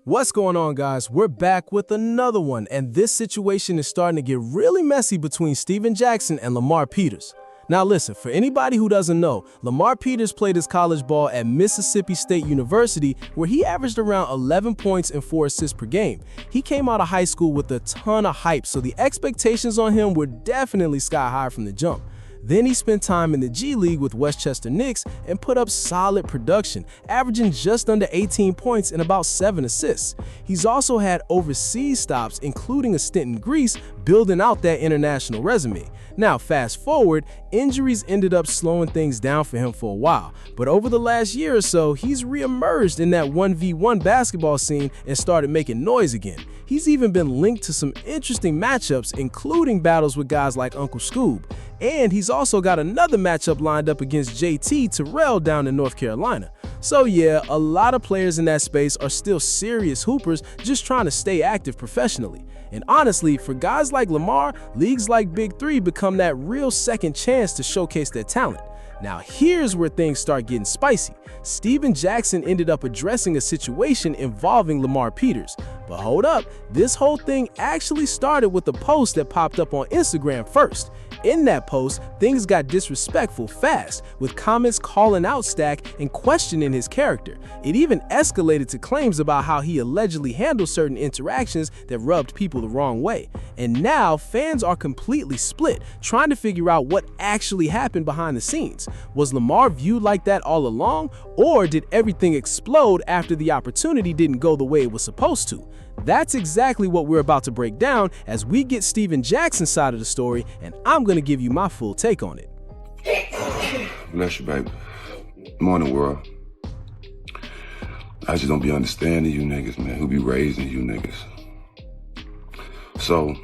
What's going on, guys? We're back with another one, and this situation is starting to get really messy between Steven Jackson and Lamar Peters. Now listen, for anybody who doesn't know, Lamar Peters played his college ball at Mississippi State University, where he averaged around 11 points and 4 assists per game. He came out of high school with a ton of hype, so the expectations on him were definitely sky high from the jump. Then he spent time in the G League with Westchester Knicks and put up solid production, averaging just under 18 points and about 7 assists. He's also had overseas stops, including a stint in Greece, building out that international resume. Now, fast forward, injuries ended up slowing things down for him for a while, but over the last year or so, he's reemerged in that 1v1 basketball scene and started making noise again. He's even been linked to some interesting matchups, including battles with guys like Uncle Scoob. And he's also got another matchup lined up against JT Terrell down in North Carolina. So yeah, a lot of players in that space are still serious hoopers just trying to stay active professionally. And honestly, for guys like Lamar, leagues like BIG3 become that real second chance to showcase their talent. Now here's where things start getting spicy. Steven Jackson ended up addressing a situation involving Lamar Peters. But hold up, this whole thing actually started with a post that popped up on Instagram first. In that post, things got disrespectful fast, with comments calling out Stack and questioning his character. It even escalated to claims about how he allegedly handled certain interactions that rubbed people the wrong way. And now fans are completely split, trying to figure out what actually happened behind the scenes. Was Lamar viewed like that all along, or did everything explode after the opportunity didn't go the way it was supposed to? That's exactly what we're about to break down as we get Steven Jackson's side of the story, and I'm going to give you my full take on it. Bless you, baby. Morning, world. I just don't be understanding you niggas, man, who be raising you niggas. So,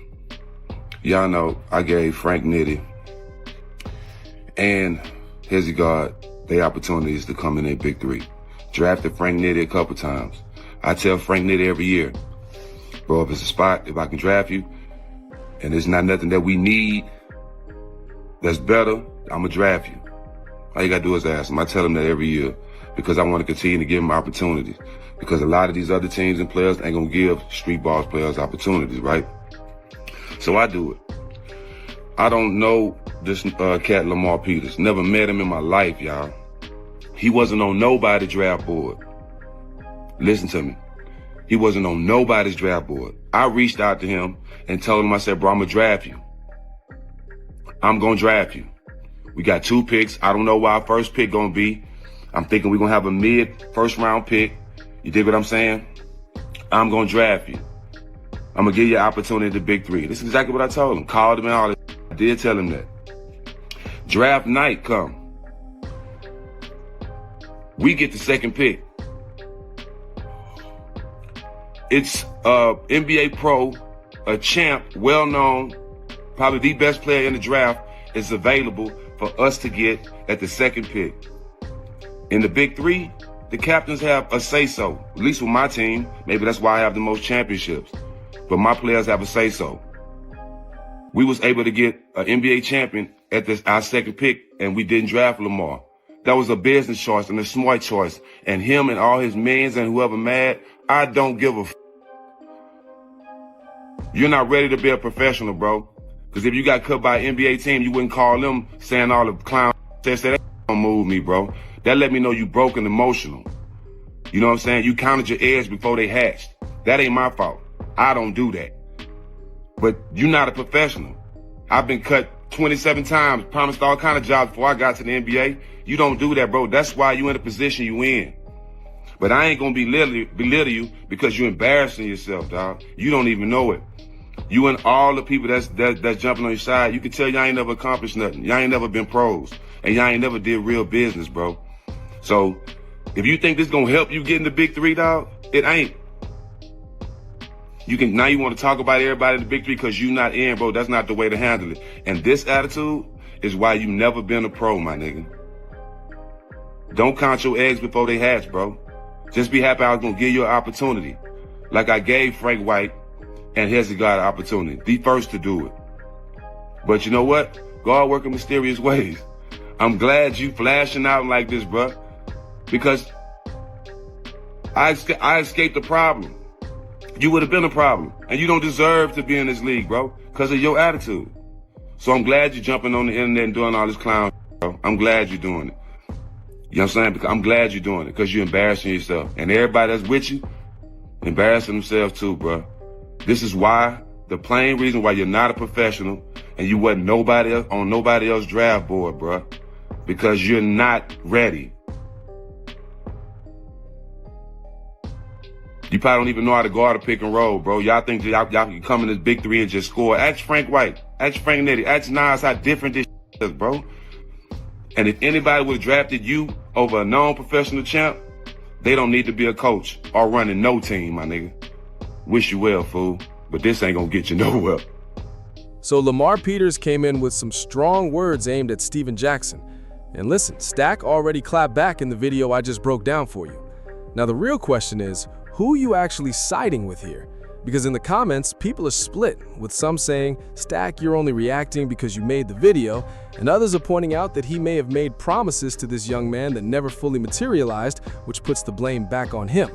y'all know I gave Frank Nitty and Hezzy God their opportunities to come in at BIG3. Drafted Frank Nitty a couple times. I tell Frank Nitty every year, bro, if it's a spot, if I can draft you, and it's not nothing that we need that's better, I'm going to draft you. All you got to do is ask him. I tell him that every year because I want to continue to give him opportunities, because a lot of these other teams and players ain't going to give street ball players opportunities, right? So I do it. I don't know this cat Lamar Peters. Never met him in my life, y'all. He wasn't on nobody's draft board. Listen to me. He wasn't on nobody's draft board. I reached out to him and told him, I said, bro, I'm going to draft you. I'm going to draft you. We got 2 picks. I don't know why our first pick going to be. I'm thinking we're going to have a mid-first round pick. You dig what I'm saying? I'm going to draft you. I'm going to give you an opportunity to BIG3. This is exactly what I told him. Called him and all that. I did tell him that. Draft night come. We get the second pick. It's NBA pro, a champ, well-known, probably the best player in the draft is available for us to get at the second pick. In the BIG3, the captains have a say-so, at least with my team. Maybe that's why I have the most championships. But my players have a say-so. We was able to get an NBA champion at our second pick, and we didn't draft Lamar. That was a business choice and a smart choice. And him and all his millions and whoever mad, I don't give a f. You're not ready to be a professional, bro. Because if you got cut by an NBA team, you wouldn't call them saying all the clown shit. That don't move me, bro. That let me know you broke and emotional. You know what I'm saying? You counted your eggs before they hatched. That ain't my fault. I don't do that. But you're not a professional. I've been cut 27 times, promised all kind of jobs before I got to the NBA. You don't do that, bro. That's why you in the position you in. But I ain't gonna belittle you because you're embarrassing yourself, dog. You don't even know it. You and all the people that's jumping on your side, you can tell y'all ain't never accomplished nothing. Y'all ain't never been pros. And y'all ain't never did real business, bro. So if you think this gonna help you get in the BIG3, dog, it ain't. Now you want to talk about everybody in the BIG3 because you not in, bro. That's not the way to handle it. And this attitude is why you never been a pro, my nigga. Don't count your eggs before they hatch, bro. Just be happy I was going to give you an opportunity. Like I gave Frank White and Hezzy God an opportunity. The first to do it. But you know what? God work in mysterious ways. I'm glad you flashing out like this, bro. Because I escaped the problem. you would have been a problem. And you don't deserve to be in this league, bro, because of your attitude. So I'm glad you're jumping on the internet and doing all this clown, bro. I'm glad you're doing it. You know what I'm saying? Because I'm glad you're doing it because you're embarrassing yourself. And everybody that's with you, embarrassing themselves too, bro. This is why, the plain reason why you're not a professional and you wasn't nobody else on nobody else's draft board, bro. Because you're not ready. You probably don't even know how to guard a pick and roll, bro. Y'all think that y'all can come in this big three and just score. Ask Frank White, ask Frank Nitty, ask Nas how different this is, bro. And if anybody would have drafted you over a non-professional champ, they don't need to be a coach or running no team, my nigga. Wish you well, fool. But this ain't gonna get you nowhere. So Lamar Peters came in with some strong words aimed at Steven Jackson. And listen, Stack already clapped back in the video I just broke down for you. Now the real question is, who are you actually siding with here? Because in the comments, people are split, with some saying, Stack, you're only reacting because you made the video, and others are pointing out that he may have made promises to this young man that never fully materialized, which puts the blame back on him.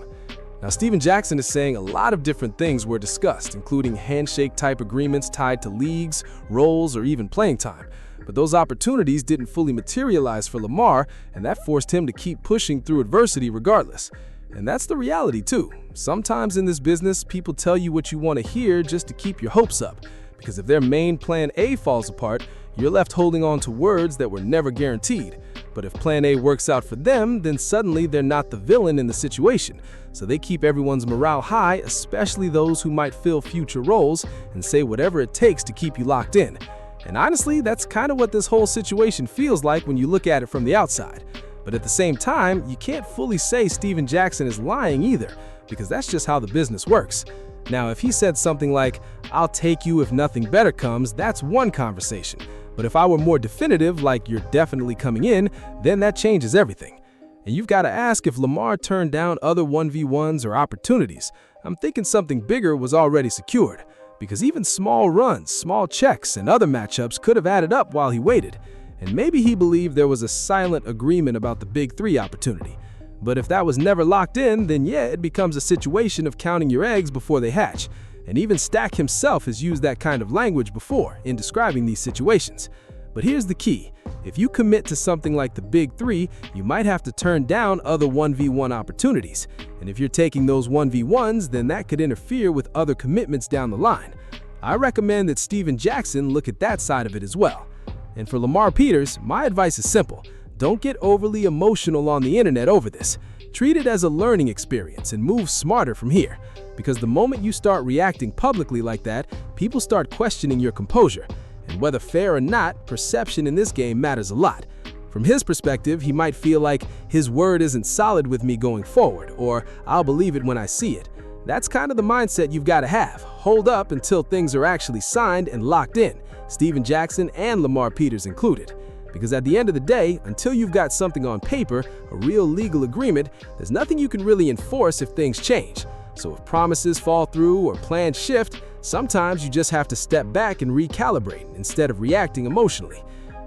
Now, Steven Jackson is saying a lot of different things were discussed, including handshake-type agreements tied to leagues, roles, or even playing time. But those opportunities didn't fully materialize for Lamar, and that forced him to keep pushing through adversity regardless. And that's the reality too. Sometimes in this business, people tell you what you want to hear just to keep your hopes up. Because if their main plan A falls apart, you're left holding on to words that were never guaranteed. But if plan A works out for them, then suddenly they're not the villain in the situation. So they keep everyone's morale high, especially those who might fill future roles, and say whatever it takes to keep you locked in. And honestly, that's kind of what this whole situation feels like when you look at it from the outside. But at the same time, you can't fully say Steven Jackson is lying either, because that's just how the business works. Now, if he said something like, I'll take you if nothing better comes, that's one conversation. But if I were more definitive, like you're definitely coming in, then that changes everything. And you've got to ask if Lamar turned down other 1v1s or opportunities. I'm thinking something bigger was already secured, because even small runs, small checks, and other matchups could have added up while he waited. And maybe he believed there was a silent agreement about the Big 3 opportunity. But if that was never locked in, then yeah, it becomes a situation of counting your eggs before they hatch. And even Stack himself has used that kind of language before in describing these situations. But here's the key. If you commit to something like the Big 3, you might have to turn down other 1v1 opportunities. And if you're taking those 1v1s, then that could interfere with other commitments down the line. I recommend that Steven Jackson look at that side of it as well. And for Lamar Peters, my advice is simple. Don't get overly emotional on the internet over this. Treat it as a learning experience and move smarter from here. Because the moment you start reacting publicly like that, people start questioning your composure. And whether fair or not, perception in this game matters a lot. From his perspective, he might feel like his word isn't solid with me going forward, or I'll believe it when I see it. That's kind of the mindset you've got to have. Hold up until things are actually signed and locked in, Steven Jackson and Lamar Peters included. Because at the end of the day, until you've got something on paper, a real legal agreement, there's nothing you can really enforce if things change. So if promises fall through or plans shift, sometimes you just have to step back and recalibrate instead of reacting emotionally.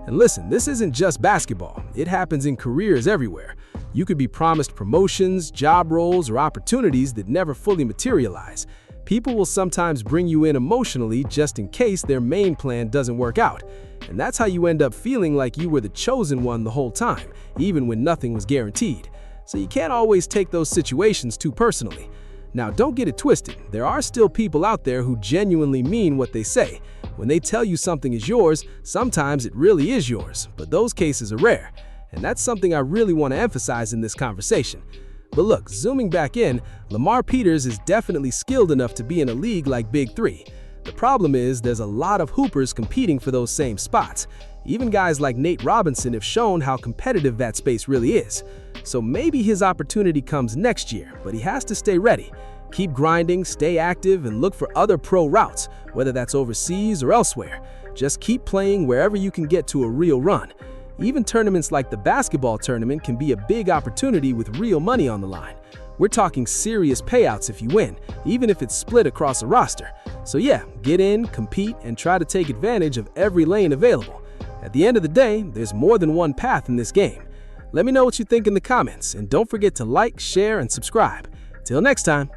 And listen, this isn't just basketball. It happens in careers everywhere. You could be promised promotions, job roles, or opportunities that never fully materialize. People will sometimes bring you in emotionally just in case their main plan doesn't work out. And that's how you end up feeling like you were the chosen one the whole time, even when nothing was guaranteed. So you can't always take those situations too personally. Now, don't get it twisted. There are still people out there who genuinely mean what they say. When they tell you something is yours, sometimes it really is yours, but those cases are rare. And that's something I really want to emphasize in this conversation. But look, zooming back in, Lamar Peters is definitely skilled enough to be in a league like Big 3. The problem is there's a lot of hoopers competing for those same spots. Even guys like Nate Robinson have shown how competitive that space really is. So maybe his opportunity comes next year, but he has to stay ready. Keep grinding, stay active, and look for other pro routes, whether that's overseas or elsewhere. Just keep playing wherever you can get to a real run. Even tournaments like the basketball tournament can be a big opportunity with real money on the line. We're talking serious payouts if you win, even if it's split across a roster. So yeah, get in, compete, and try to take advantage of every lane available. At the end of the day, there's more than one path in this game. Let me know what you think in the comments, and don't forget to like, share, and subscribe. Till next time.